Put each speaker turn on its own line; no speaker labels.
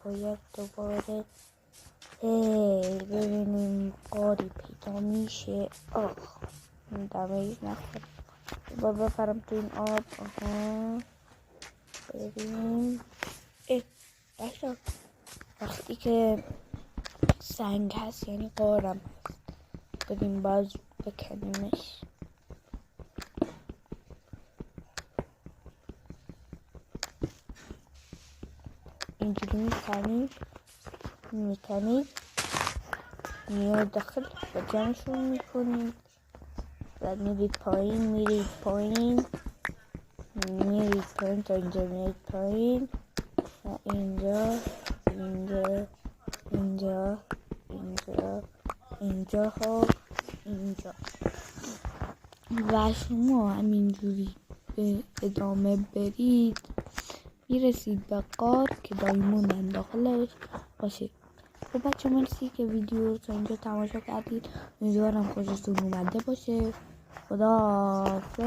باید دوباره ببینیم قاری پیدا میشه. دمیج نخورد. باید بپرم تو این آب. بریم. بچه وقتی که سنگ هست یعنی قارم هست. بریم باز بکنیمش. اینجوری میکنید میاد داخل و جمعشون میکنید. بعد میرید پایین تا اینجا میرید پایین و اینجا ها اینجا و شما همینجوری به ادامه برید میرسید به غار که دایموند هم داخلش باشه. خب بچه مرسی که ویدیو رو تا اینجا تماشا کردید. امیدوارم خوشتون اومده باشه. خداحافظ.